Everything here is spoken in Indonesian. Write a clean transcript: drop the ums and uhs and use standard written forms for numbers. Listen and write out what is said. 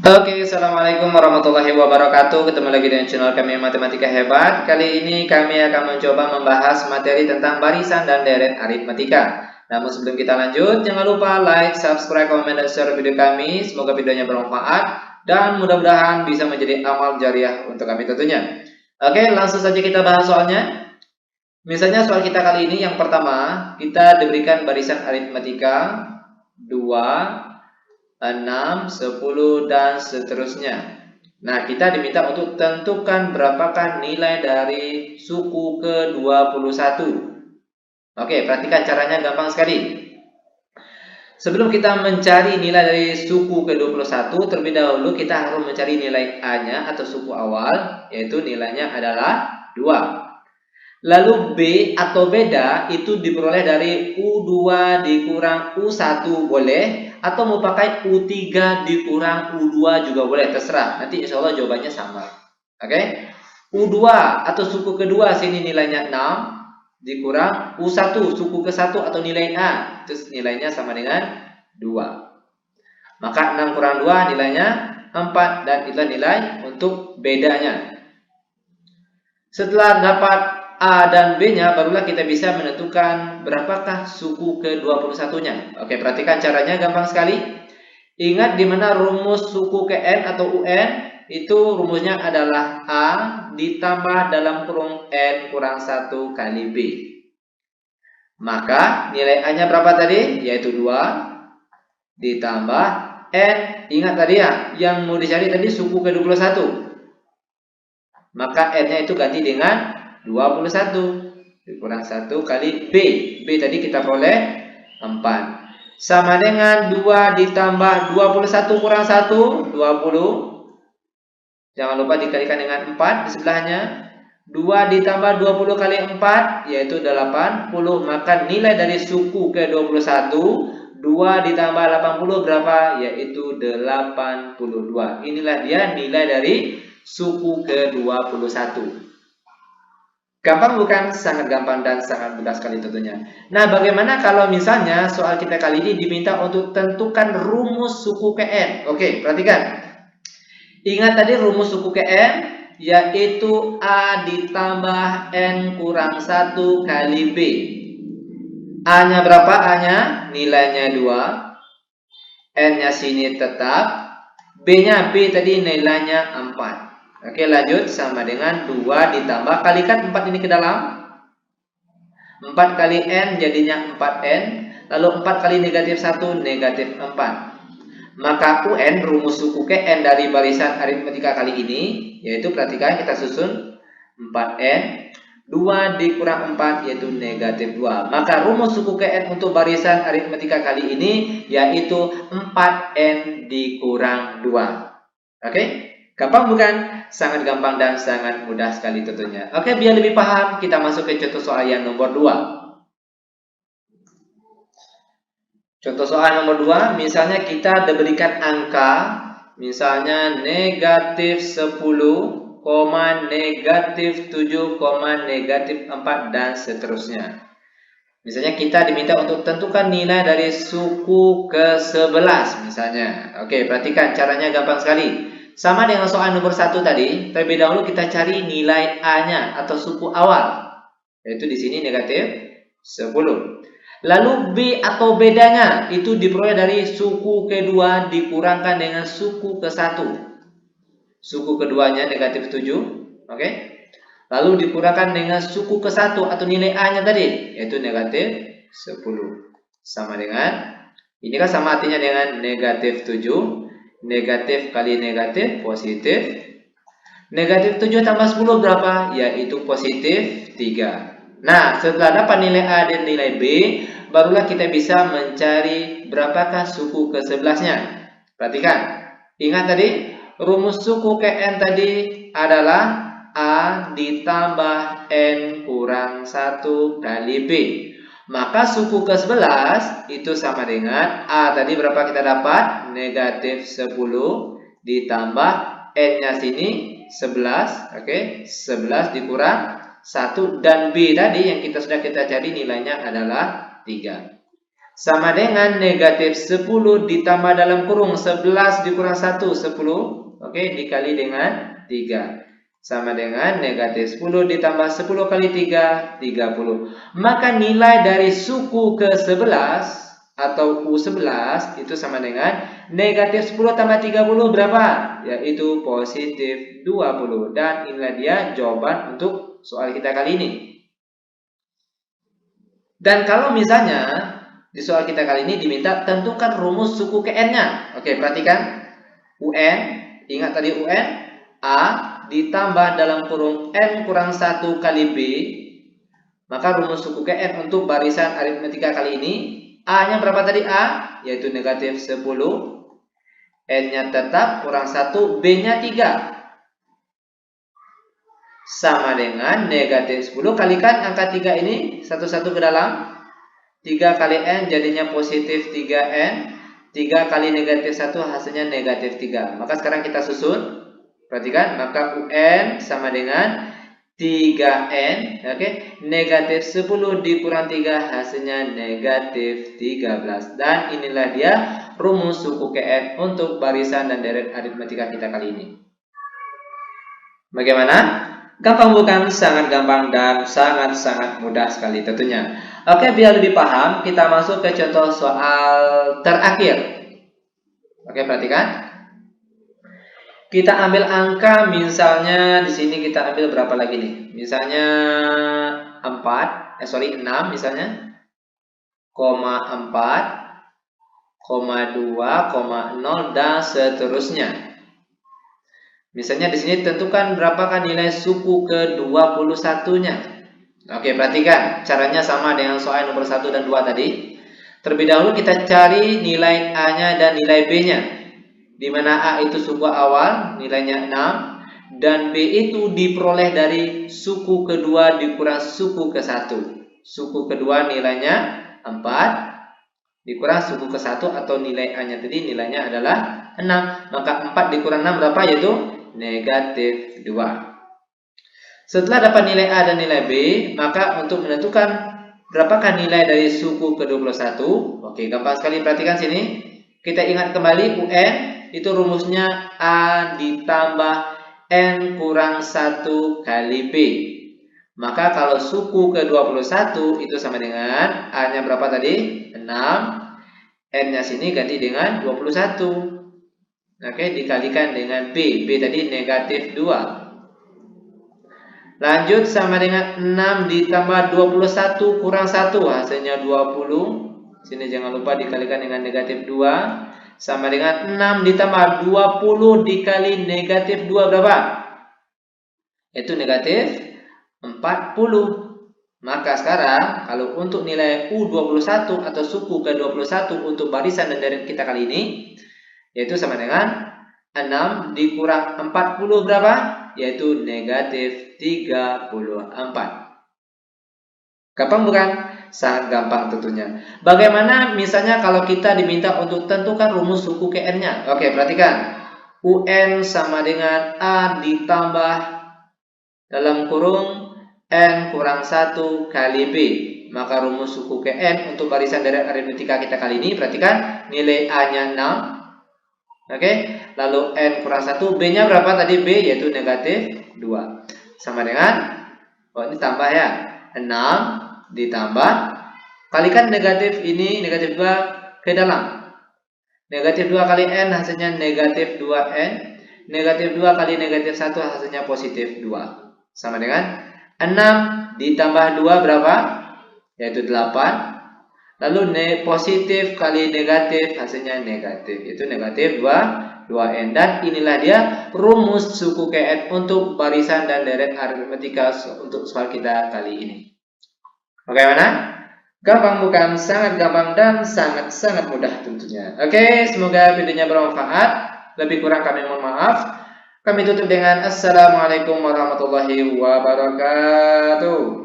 Oke, assalamualaikum warahmatullahi wabarakatuh. Ketemu lagi dengan channel kami Matematika Hebat. Kali ini kami akan mencoba membahas materi tentang barisan dan deret aritmatika. Namun sebelum kita lanjut, jangan lupa like, subscribe, komen, dan share video kami. Semoga videonya bermanfaat dan mudah-mudahan bisa menjadi amal jariah untuk kami tentunya. Oke, langsung saja kita bahas soalnya. Misalnya soal kita kali ini yang pertama, kita diberikan barisan aritmatika 2, 6, 10, dan seterusnya. Nah, kita diminta untuk tentukan berapakah nilai dari suku ke-21. Oke, perhatikan caranya gampang sekali. Sebelum kita mencari nilai dari suku ke-21, terlebih dahulu kita harus mencari nilai A-nya atau suku awal, yaitu nilainya adalah 2. Lalu B atau beda itu diperoleh dari U2 dikurang U1 boleh, atau mau pakai U3 dikurang U2 juga boleh, terserah. Nanti insya Allah jawabannya sama. Oke? U2 atau suku kedua sini nilainya 6 dikurang U1 suku ke-1 atau nilai A, itu nilainya sama dengan 2. Maka 6 kurang 2 nilainya 4, dan itulah nilai untuk bedanya. Setelah dapat A dan B-nya, barulah kita bisa menentukan berapakah suku ke-21-nya. Oke, perhatikan caranya gampang sekali. Ingat di mana rumus suku ke N atau UN, itu rumusnya adalah A ditambah dalam kurung N kurang 1 kali B. Maka nilai A-nya berapa tadi? Yaitu 2 ditambah N. Ingat tadi ya, yang mau dicari tadi suku ke-21. Maka N-nya itu ganti dengan 21 dikurang 1 kali B. B tadi kita peroleh 4. Sama dengan 2 ditambah 21 kurang 1, 20. Jangan lupa dikalikan dengan 4 di sebelahnya. 2 ditambah 20 kali 4, yaitu 80. Maka nilai dari suku ke-21, 2 ditambah 80 berapa? Yaitu 82. Inilah dia nilai dari suku ke-21. Gampang bukan? Sangat gampang dan sangat mudah sekali tentunya. Nah, bagaimana kalau misalnya soal kita kali ini diminta untuk tentukan rumus suku KN? Oke, perhatikan. Ingat tadi rumus suku KN, yaitu A ditambah N kurang 1 kali B. A-nya berapa? A-nya nilainya 2. N-nya sini tetap. B-nya B tadi nilainya 4. Oke, lanjut. Sama dengan 2 ditambah, kalikan 4 ini ke dalam. 4 kali N jadinya 4N. Lalu 4 kali negatif 1, negatif 4. Maka UN, rumus suku ke N dari barisan aritmatika kali ini, yaitu perhatikan kita susun 4N. 2 dikurang 4 yaitu negatif 2. Maka rumus suku ke N untuk barisan aritmatika kali ini yaitu 4N dikurang 2. Oke? Gampang bukan? Sangat gampang dan sangat mudah sekali tentunya. Oke, biar lebih paham, kita masuk ke contoh soal yang nomor 2. Contoh soal nomor 2, misalnya kita diberikan angka, misalnya negatif 10, negatif 7, negatif 4, dan seterusnya. Misalnya kita diminta untuk tentukan nilai dari suku ke-11 misalnya. Oke, perhatikan caranya gampang sekali. Sama dengan soal nomor 1 tadi, terlebih dahulu kita cari nilai A-nya atau suku awal. Yaitu di sini negatif 10. Lalu B atau bedanya itu diperoleh dari suku kedua dikurangkan dengan suku ke-1. Suku keduanya negatif 7. Oke. Lalu dikurangkan dengan suku ke-1 atau nilai A-nya tadi, yaitu negatif 10. Sama dengan, ini kan sama artinya dengan negatif 7. Negatif kali negatif, positif. Negatif 7 tambah 10 berapa? Yaitu positif 3. Nah, setelah dapat nilai A dan nilai B, barulah kita bisa mencari berapakah suku ke-11-nya. Perhatikan. Ingat tadi, rumus suku ke N tadi adalah A ditambah N kurang 1 kali B. Maka suku ke-11 itu sama dengan A tadi berapa kita dapat? Negatif 10 ditambah N-nya sini 11. Oke, 11 dikurang 1. Dan B tadi yang sudah kita cari nilainya adalah 3. sama dengan negatif 10 ditambah dalam kurung 11 dikurang 1, 10. Oke, dikali dengan 3. Sama dengan negatif 10 ditambah 10 kali 3, 30. Maka nilai dari suku ke-11 atau U11 itu sama dengan negatif 10 tambah 30 berapa? Yaitu positif 20. Dan inilah dia jawaban untuk soal kita kali ini. Dan kalau misalnya di soal kita kali ini diminta tentukan rumus suku ke N-nya. Oke, perhatikan. UN, ingat tadi UN, A ditambah dalam kurung N kurang 1 kali B. Maka rumus suku ke N untuk barisan aritmetika kali ini, A-nya berapa tadi A? Yaitu negatif 10. N-nya tetap kurang 1, B-nya 3. Sama dengan negatif 10 kalikan angka 3 ini satu-satu ke dalam. 3 kali N jadinya positif 3N. 3 kali negatif 1 hasilnya negatif 3. Maka sekarang kita susun. Perhatikan, maka UN sama dengan 3N, oke? Negatif 10 dikurang 3 hasilnya negatif 13. Dan inilah dia rumus suku KN untuk barisan dan deret aritmetika kita kali ini. Bagaimana? Gampang bukan? Sangat gampang dan sangat-sangat mudah sekali tentunya. Oke, biar lebih paham, kita masuk ke contoh soal terakhir. Oke, perhatikan. Kita ambil angka, misalnya di sini kita ambil berapa lagi nih? Misalnya 6 misalnya, 4, 2, 0 dan seterusnya. Misalnya di sini tentukan berapakah nilai suku ke-21-nya. Oke, perhatikan. Caranya sama dengan soal nomor 1 dan 2 tadi. Terlebih dahulu kita cari nilai A-nya dan nilai B-nya. Di mana A itu suku awal, nilainya 6, dan B itu diperoleh dari suku kedua dikurang suku ke-1. Suku kedua nilainya 4, dikurang suku ke-1 atau nilai A-nya tadi nilainya adalah 6. Maka 4 dikurang 6 berapa? Yaitu negatif 2. Setelah dapat nilai A dan nilai B, maka untuk menentukan berapakah nilai dari suku ke-21, oke, gampang sekali, perhatikan sini. Kita ingat kembali UN itu rumusnya A ditambah N kurang 1 kali B. Maka kalau suku ke-21 itu sama dengan A-nya berapa tadi? 6. N-nya sini ganti dengan 21. Oke, dikalikan dengan B. B tadi negatif 2. Lanjut sama dengan 6 ditambah 21 kurang 1 hasilnya 20. Sini jangan lupa dikalikan dengan negatif 2. Sama dengan 6 ditambah 20 dikali negatif 2 berapa? Itu negatif 40. Maka sekarang kalau untuk nilai U21 atau suku ke-21 untuk barisan dan deret kita kali ini, yaitu sama dengan 6 dikurang 40 berapa? Yaitu negatif 34. Gampang bukan? Sangat gampang tentunya. Bagaimana misalnya kalau kita diminta untuk tentukan rumus suku ke N-nya? Oke, perhatikan. UN sama dengan A ditambah dalam kurung N kurang 1 kali B. Maka rumus suku ke N untuk barisan deret aritmetika kita kali ini, perhatikan nilai A-nya 6. Oke, lalu N kurang 1, B-nya berapa tadi? B yaitu negatif 2. Sama dengan, ini tambah ya, 6 ditambah, kalikan negatif ini, negatif 2 ke dalam. Negatif 2 kali N hasilnya negatif 2N. Negatif 2 kali negatif 1 hasilnya positif 2. Sama dengan 6 ditambah 2 berapa? Yaitu 8. Lalu positif kali negatif hasilnya negatif. Itu negatif 2N. Dan inilah dia rumus suku KN untuk barisan dan deret aritmetika untuk soal kita kali ini. Bagaimana? Gampang bukan? Sangat gampang dan sangat-sangat mudah tentunya. Oke, semoga videonya bermanfaat. Lebih kurang kami mohon maaf. Kami tutup dengan Assalamualaikum warahmatullahi wabarakatuh.